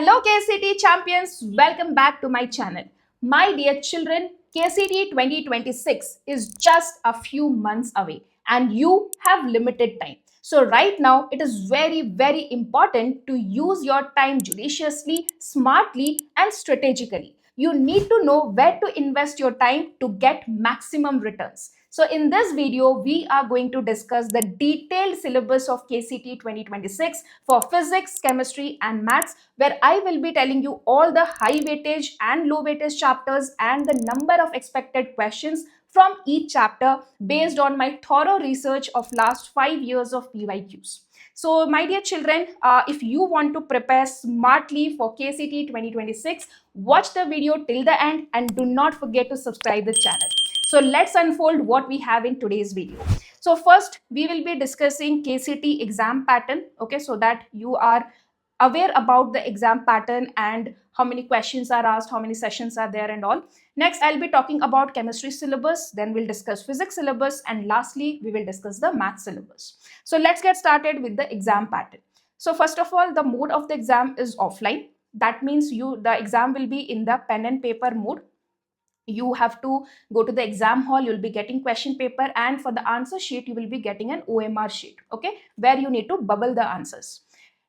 Hello KCET champions, welcome back to my channel. My dear children, KCET 2026 is just a few months away and you have limited time. So right now it is very important to use your time judiciously, smartly and strategically. You need to know where to invest your time to get maximum returns. So in this video, we are going to discuss the detailed syllabus of KCET 2026 for physics, chemistry and maths, where I will be telling you all the high weightage and low weightage chapters and the number of expected questions from each chapter based on my thorough research of last 5 years of PYQs. So my dear children, if you want to prepare smartly for KCET 2026, watch the video till the end and do not forget to subscribe the channel. So let's unfold what we have in today's video. So first, we will be discussing KCET exam pattern, okay, so that you are aware about the exam pattern and how many questions are asked, how many sessions are there and all. Next, I'll be talking about chemistry syllabus, then we'll discuss physics syllabus, and lastly, we will discuss the math syllabus. So let's get started with the exam pattern. So first of all, the mode of the exam is offline. That means the exam will be in the pen and paper mode. You have to go to the exam hall, you'll be getting question paper, and for the answer sheet you will be getting an OMR sheet, okay, where you need to bubble the answers.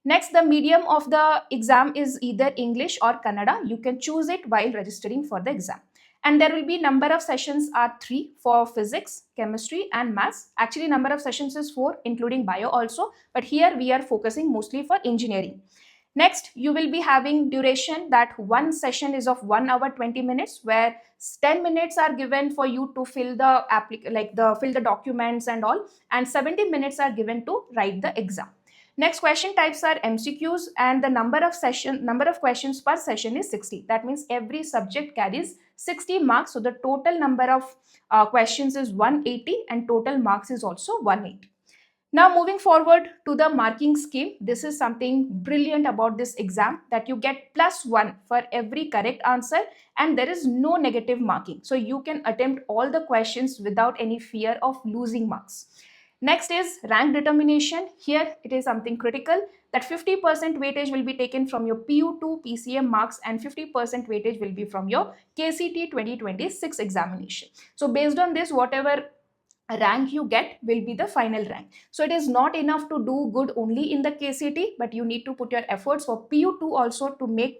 Next, the medium of the exam is either English or Kannada. You can choose it while registering for the exam. And there will be number of sessions are 3 for physics, chemistry and maths. Actually, number of sessions is 4 including bio also, but here we are focusing mostly for engineering. Next, you will be having duration that one session is of 1 hour 20 minutes, where 10 minutes are given for you to fill the fill the documents and all, and 70 minutes are given to write the exam. Next, question types are MCQs, and the number of questions per session is 60. That means every subject carries 60 marks. So the total number of questions is 180 and total marks is also 180. Now moving forward to the marking scheme, this is something brilliant about this exam, that you get +1 for every correct answer and there is no negative marking. So you can attempt all the questions without any fear of losing marks. Next is rank determination. Here it is something critical, that 50% weightage will be taken from your PU2 PCM marks and 50% weightage will be from your KCET 2026 examination. So based on this, whatever rank you get will be the final rank. So it is not enough to do good only in the KCET, but you need to put your efforts for PU2 also to make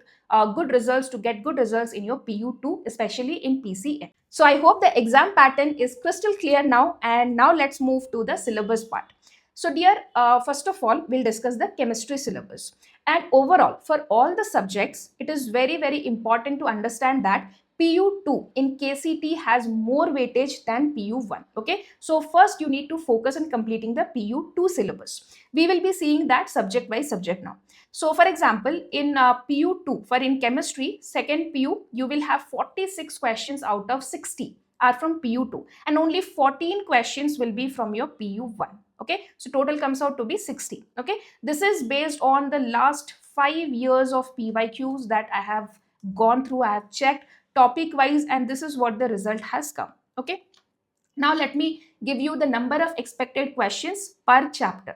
good results, to get good results in your PU2, especially in PCM. So I hope the exam pattern is crystal clear now, and now let's move to the syllabus part. So dear, first of all, we'll discuss the chemistry syllabus. And overall, for all the subjects, it is very important to understand that PU2 in KCET has more weightage than PU1, okay? So first you need to focus on completing the PU2 syllabus. We will be seeing that subject by subject now. So for example, in PU2, in chemistry, second PU, you will have 46 questions out of 60 are from PU2 and only 14 questions will be from your PU1, okay? So total comes out to be 60, okay? This is based on the last 5 years of PYQs that I have gone through, I have checked topic wise, and this is what the result has come, okay? Now let me give you the number of expected questions per chapter.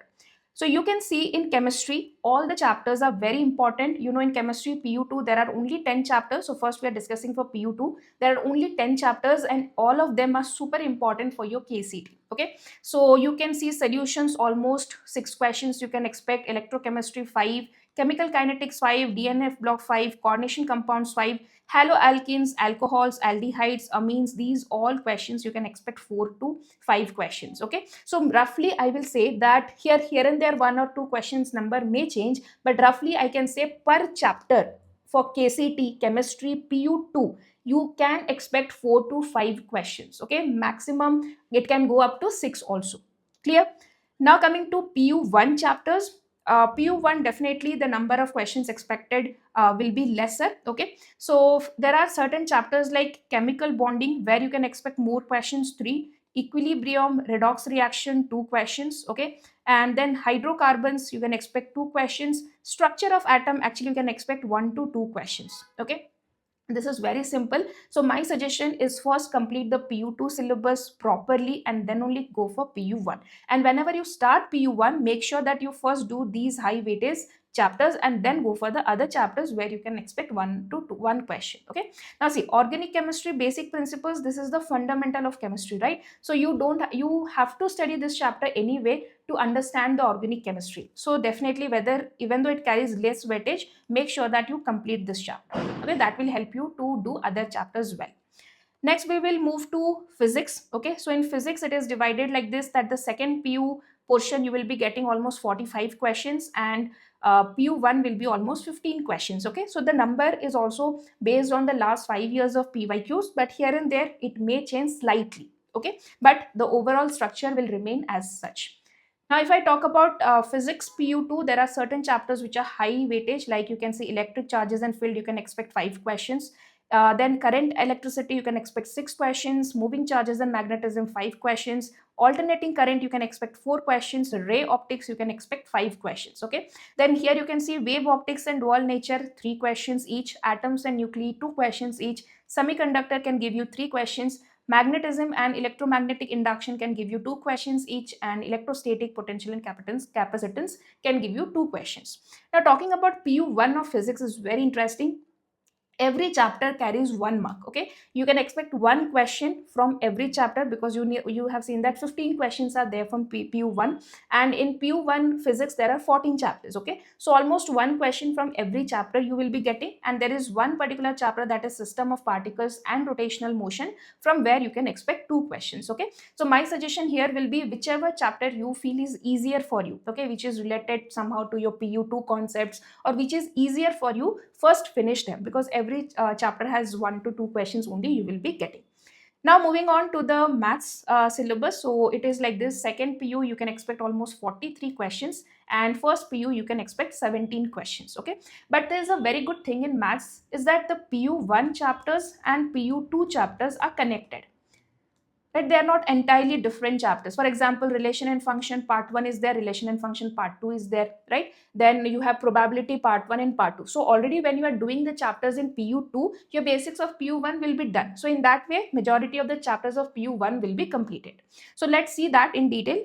So you can see in chemistry, all the chapters are very important. You know, in chemistry PU2, there are only 10 chapters. So first we are discussing for PU2. There are only 10 chapters and all of them are super important for your KCET. Okay. So you can see solutions, almost 6 questions you can expect, electrochemistry 5, chemical kinetics 5, DNF block 5, coordination compounds 5, haloalkenes, alcohols, aldehydes, amines, these all questions you can expect 4 to 5 questions, okay? So roughly I will say that here and there 1 or 2 questions number may change, but roughly I can say per chapter for KCET chemistry PU2 you can expect 4 to 5 questions, okay? Maximum it can go up to 6 also. Clear? Now coming to PU1 chapters. PU1 definitely the number of questions expected will be lesser, okay? So there are certain chapters like chemical bonding where you can expect more questions, 3, equilibrium, redox reaction, 2 questions, okay? And then hydrocarbons you can expect 2 questions, structure of atom actually you can expect 1 to 2 questions, okay? This is very simple. So my suggestion is first complete the PU2 syllabus properly and then only go for PU1. And whenever you start PU1, make sure that you first do these high weightage chapters and then go for the other chapters where you can expect one question. Okay, now see, organic chemistry basic principles, this is the fundamental of chemistry, right? So you have to study this chapter anyway to understand the organic chemistry. So definitely, whether even though it carries less weightage, make sure that you complete this chapter. Okay, that will help you to do other chapters well. Next, we will move to physics. Okay, so in physics, it is divided like this, that the second PU portion you will be getting almost 45 questions, and PU1 will be almost 15 questions. Okay, so the number is also based on the last 5 years of PYQs, but here and there it may change slightly. Okay, but the overall structure will remain as such. Now, if I talk about physics PU2, there are certain chapters which are high weightage, like you can see electric charges and field, you can expect 5 questions. Then current electricity, you can expect 6 questions. Moving charges and magnetism, 5 questions. Alternating current, you can expect 4 questions. Ray optics, you can expect 5 questions. Okay. Then here you can see wave optics and dual nature, 3 questions each. Atoms and nuclei, 2 questions each. Semiconductor can give you 3 questions. Magnetism and electromagnetic induction can give you 2 questions each, and electrostatic potential and capacitance can give you 2 questions. Now, talking about PU1 of physics is very interesting. Every chapter carries 1 mark. Okay, you can expect 1 question from every chapter, because you have seen that 15 questions are there from PU1, and in PU1 physics there are 14 chapters. Okay, so almost 1 question from every chapter you will be getting, and there is one particular chapter, that is system of particles and rotational motion, from where you can expect 2 questions. Okay, so my suggestion here will be whichever chapter you feel is easier for you, okay, which is related somehow to your PU2 concepts, or which is easier for you, first finish them, because every chapter has 1 to 2 questions only you will be getting. Now, moving on to the maths syllabus. So it is like this: second PU you can expect almost 43 questions, and first PU you can expect 17 questions. Okay, but there is a very good thing in maths, is that the PU1 chapters and PU2 chapters are connected. Right, they are not entirely different chapters. For example, relation and function part 1 is there, relation and function part 2 is there, right? Then you have probability part 1 and part 2. So already when you are doing the chapters in PU2, your basics of PU1 will be done. So in that way, majority of the chapters of PU1 will be completed. So let's see that in detail.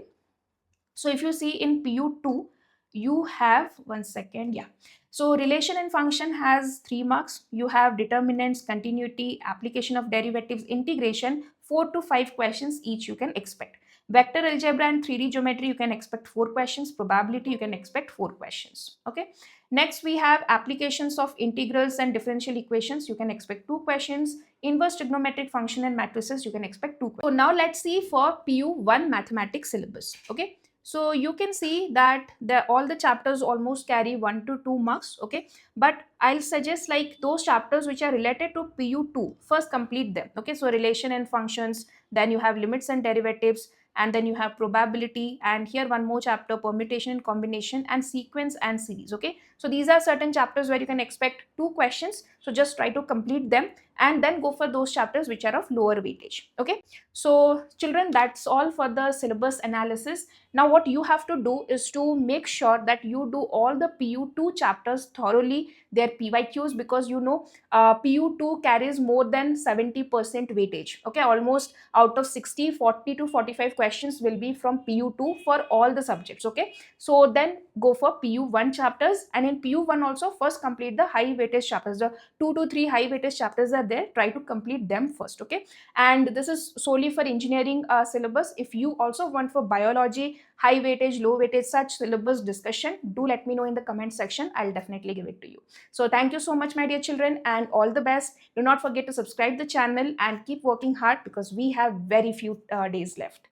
So if you see in PU2, you have, one second, yeah. So relation and function has 3 marks. You have determinants, continuity, application of derivatives, integration, 4 to 5 questions each you can expect. Vector algebra and 3D geometry, you can expect 4 questions. Probability, you can expect 4 questions. Okay. Next, we have applications of integrals and differential equations. You can expect 2 questions. Inverse trigonometric function and matrices, you can expect 2 questions. So now let's see for PU1 mathematics syllabus. Okay. So you can see that all the chapters almost carry 1 to 2 marks. Okay, but I'll suggest like those chapters which are related to PU2, first complete them. Okay, so relation and functions, then you have limits and derivatives, and then you have probability, and here one more chapter, permutation and combination, and sequence and series. Okay, so these are certain chapters where you can expect 2 questions. So just try to complete them and then go for those chapters which are of lower weightage. Okay, so children, that's all for the syllabus analysis. Now what you have to do is to make sure that you do all the PU2 chapters thoroughly, their PYQs, because you know PU2 carries more than 70% weightage. Okay, almost out of 60, 40 to 45 questions will be from PU2 for all the subjects. Okay, so then go for PU1 chapters, and in PU1 also first complete the high weightage chapters. The 2 to 3 high weightage chapters are there, try to complete them first. Okay, and this is solely for engineering syllabus. If you also want for biology, high weightage, low weightage, such syllabus discussion, do let me know in the comment section. I'll definitely give it to you. So thank you so much, my dear children, and all the best. Do not forget to subscribe the channel and keep working hard, because we have very few days left.